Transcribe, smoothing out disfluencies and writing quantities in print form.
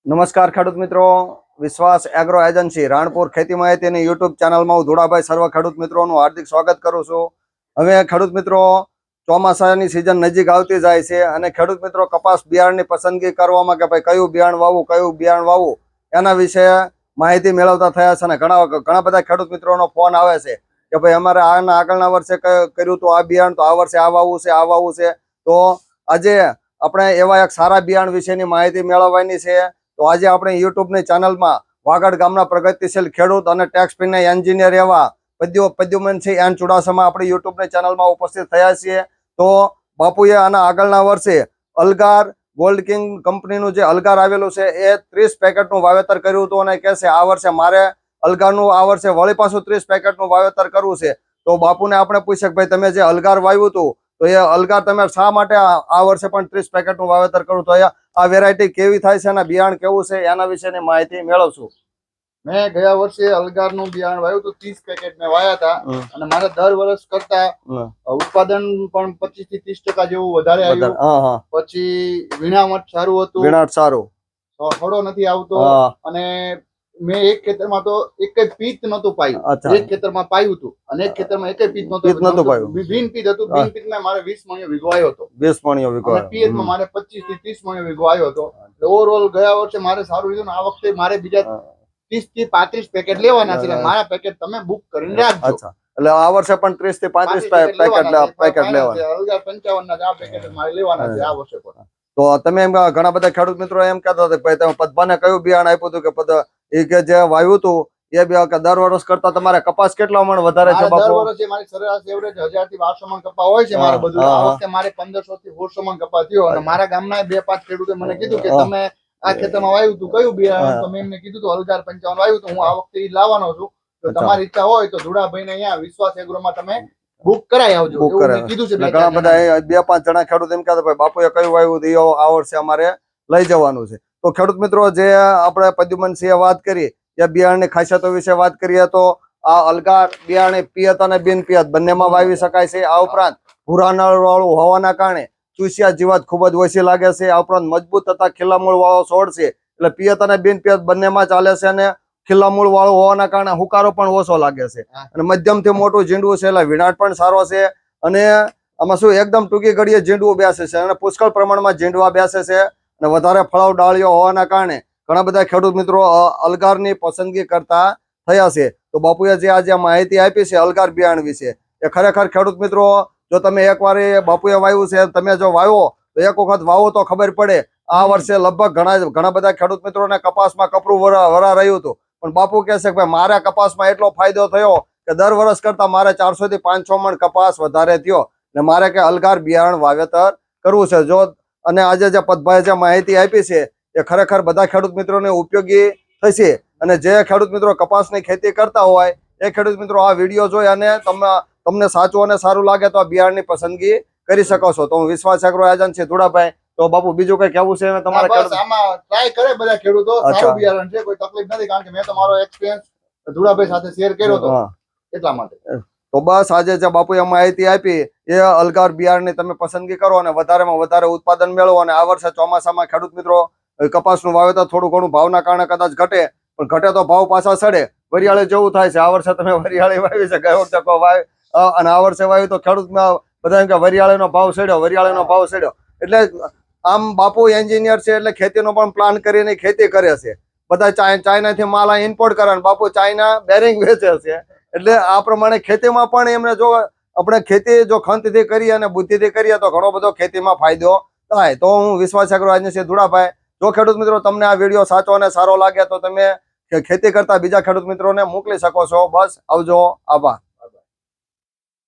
નમસ્કાર ખેડૂત મિત્રો, વિશ્વાસ એગ્રો એજન્સી રાણપુર ખેતી માહિતીની યુટ્યુબ ચેનલમાં હું ધોળાભાઈ સર્વ ખેડૂત મિત્રોનું હાર્દિક સ્વાગત કરું છું. હવે ખેડૂત મિત્રો, ચોમાસાની સિઝન નજીક આવતી જાય છે અને ખેડૂત મિત્રો કપાસ બિયારણની પસંદગી કરવામાં કે ભાઈ કયું બિયારણ વાવવું એના વિશે માહિતી મેળવતા થયા છે અને ઘણા બધા ખેડૂત મિત્રોનો ફોન આવે છે કે ભાઈ અમારે આના આગળના વર્ષે કર્યું તો આ બિયારણ, તો આ વર્ષે આ વાવવું છે. તો આજે આપણે એવા એક સારા બિયારણ વિશેની માહિતી મેળવવાની છે. તો આજે આપણે યુટ્યુબની ચેનલમાં વાગડ ગામના પ્રગતિશીલ ખેડૂત અને ટેક્સ ફીના એન્જિનિયર એવા પ્રદ્યુમનસિંહ એન ચુડાસમા આપણી યુટ્યુબની ચેનલમાં ઉપસ્થિત થયા છીએ. તો બાપુએ આના આગળના વર્ષે અલગાર ગોલ્ડ કિંગ કંપનીનું જે અલગાર આવેલું છે એ 30 પેકેટનું વાવેતર કર્યું હતું અને કહે છે આ વર્ષે મારે અલગારનું આ વર્ષે વળી પાછું 30 પેકેટનું વાવેતર કરવું છે. તો બાપુને આપણે પૂછ્યું કે ભાઈ તમે જે અલગાર વાવ્યું હતું તો એ અલગાર તમે શા માટે આ વર્ષે પણ 30 પેકેટનું વાવેતર કરું, તો આ વેરાયટી કેવી થાય છે અને બિયારણ કેવું છે એના વિશેની માહિતી મેળવશું. મેં ગયા વર્ષે અલગારનું બિયારણ વાવ્યું હતું, 30 પેકેટ મેં વાયા હતા અને મારે દર વર્ષ કરતા ઉત્પાદન પણ 25 થી 30% જેવું વધારે આવ્યું. પછી વીણામટ સારું હતું, થોડો નથી આવતો અને મેં એક ખેતરમાં તો એક જ પીત નતું પાયું, એક ખેતરમાં પાયું હતું અને એક ખેતરમાં એક પીત નતું પાયું. બિન પીત હતું, બિન પીતમાં મારે 20 મણિયો વીઘો આવ્યો હતો, 20 મણિયો વીઘો, અને પીએચમાં મારે 25 થી 30 મણિયો વીઘો આવ્યો હતો. ઓવરઓલ ગયા વર્ષે મારે સારું રહ્યું ને આ વખતે મારે બીજા 30 થી 35 પેકેટ લેવાના છે. મારા પેકેટ તમે બુક કરીને રાખજો. એટલે આ વર્ષે પણ 30 થી 35 પેકેટ લેવાના. અલગાર 55 ના આ પેકેટ મારે લેવાના છે આ વર્ષે પણ. તો તમે ઘણા બધા ખેડૂત મિત્રો એમ કહેતા હતા ભાઈ તમે પદભાને કયું બિયારણ આપ્યું હતું કે એ કે જે વાવ્યું હતું એ દર વર્ષ કરતા તમારે કપાસ કેટલા મણ વધારે છે? દર વર્ષે મારી સરેરાશ એવરેજ 1000 થી 1200 મણ કપા હોય છે મારે બધું. આ વખતે મારે 1500 થી 1600 મણ કપા થયો અને મારા ગામના 2-5 ખેડૂતે મને કીધું કે તમે આ ખેતરમાં વાવ્યું હતું કયું બિયારણ, તો મેં એમને કીધું હતું અલગાર 55 વાવ્યું હતું. હું આ વખતે લાવવાનો છું, તો તમારી ઈચ્છા હોય તો ધુડાભાઈને અહીંયા વિશ્વાસ એગ્રોમાં તમે બુક કરાવી આવજો. કીધું છે ઘણા બધા 2-5 જણા ખેડૂત એમ કહેતા ભાઈ બાપુએ કયું વાવ્યું હતું આ વર્ષે અમારે લઈ જવાનું છે. તો ખેડૂત મિત્રો, જે આપણે પ્રદ્યુમનસિંહે વાત કરી એ બિયારણની ખાસિયતો વિશે વાત કરીએ તો આ અલગાર બિયારણ પિયત અને બિન પિયત બંનેમાં વાવી શકાય છે. આ ઉપરાંત ભૂરા નળ વાળું હોવાના કારણે ચૂસિયા જીવાત ખૂબ જ ઓછી લાગે છે. આ ઉપરાંત મજબૂત તથા ખીલા મૂળ વાળો છોડ છે, એટલે પિયત અને બિન પિયત બંનેમાં ચાલે છે અને ખીલા મૂળ વાળું હોવાના કારણે હુકારો પણ ઓછો લાગે છે અને મધ્યમથી મોટું ઝીંડવું છે, એટલે વિનાટ પણ સારો છે. અને આમાં શું એકદમ ટૂંકી ઘડીએ ઝીંડવું બેસે છે અને પુષ્કળ પ્રમાણમાં ઝીંડવા બેસે છે અને વધારે ફળાવ ડાળીઓ હોવાના કારણે ઘણા બધા ખેડૂત મિત્રો અલગારની પસંદગી કરતા થયા છે. તો બાપુએ જે આજે માહિતી આપી છે અલગાર બિયારણ વિશે, એ ખરેખર ખેડૂત મિત્રો, જો તમે એકવાર બાપુએ વાવ્યું છે તમે જો વાવ્યો તો એક વખત વાવો તો ખબર પડે. આ વર્ષે લગભગ ઘણા બધા ખેડૂત મિત્રોને કપાસમાં કપરું વરા રહ્યું હતું, પણ બાપુ કહે છે કે ભાઈ મારા કપાસમાં એટલો ફાયદો થયો કે દર વર્ષ કરતા મારે 400 થી 500 મણ કપાસ વધારે થયો ને મારે કે અલગાર બિયારણ વાવેતર કરવું છે. જો અને આજે જે પદભાઈએ જે માહિતી આપી છે એ ખરેખર બધા ખેડૂત મિત્રોને ઉપયોગી થશે. અને જે ખેડૂત મિત્રો કપાસની ખેતી કરતા હોય એ ખેડૂત મિત્રો આ વિડીયો જોઈ અને તમને સાચું અને સારું લાગે તો આ બિયારણની પસંદગી કરી શકો છો. તો હું વિશ્વાસ એગ્રો એજન્સી ધુડાભાઈ, તો બાપુ બીજું કઈ કેવું છે તમારે? આમાં ટ્રાય કરે બધા ખેડૂતો, સારું બિયારણ છે, કોઈ તકલીફ નથી, કારણ કે મેં તમારો એક્સપિરિયન્સ ધુડાભાઈ સાથે શેર કર્યો હતો એટલા માટે. તો બસ આજે જે બાપુએ માહિતી આપી એ અલગાર બિયારણની તમે પસંદગી કરો અને વધારેમાં વધારે ઉત્પાદન મેળવો. અને આ વર્ષે ચોમાસામાં ખેડૂત મિત્રો કપાસનું વાવેતર થોડું ઘણું ભાવના કારણે કદાચ ઘટે, પણ ઘટે તો ભાવ પાછા સડે. વરિયાળી જેવું થાય છે. આ વર્ષે તમે વરિયાળી વાવી છે, ગયા વખતે અને આ વર્ષે વાવી તો ખેડૂતમાં બધા એમ કે વરિયાળીનો ભાવ સડ્યો. એટલે આમ બાપુ એન્જિનિયર છે એટલે ખેતીનો પણ પ્લાન કરીને ખેતી કરે છે. બધા ચાઇનાથી માલ ઇમ્પોર્ટ કરે, બાપુ ચાઇના બેરિંગ વેચે છે. એટલે આ પ્રમાણે ખેતીમાં પણ એમને જો આપણે ખેતી જો ખંતથી કરીએ અને બુદ્ધિથી કરીએ તો ઘણો બધો ખેતીમાં ફાયદો થાય. તો હું વિશ્વાસ એગ્રો એજન્સી ધુડાભાઈ, જો ખેડૂત મિત્રો તમને આ વિડીયો સાચો અને સારો લાગે તો તમે ખેતી કરતા બીજા ખેડૂત મિત્રોને મોકલી શકો છો. બસ આવજો, આભાર.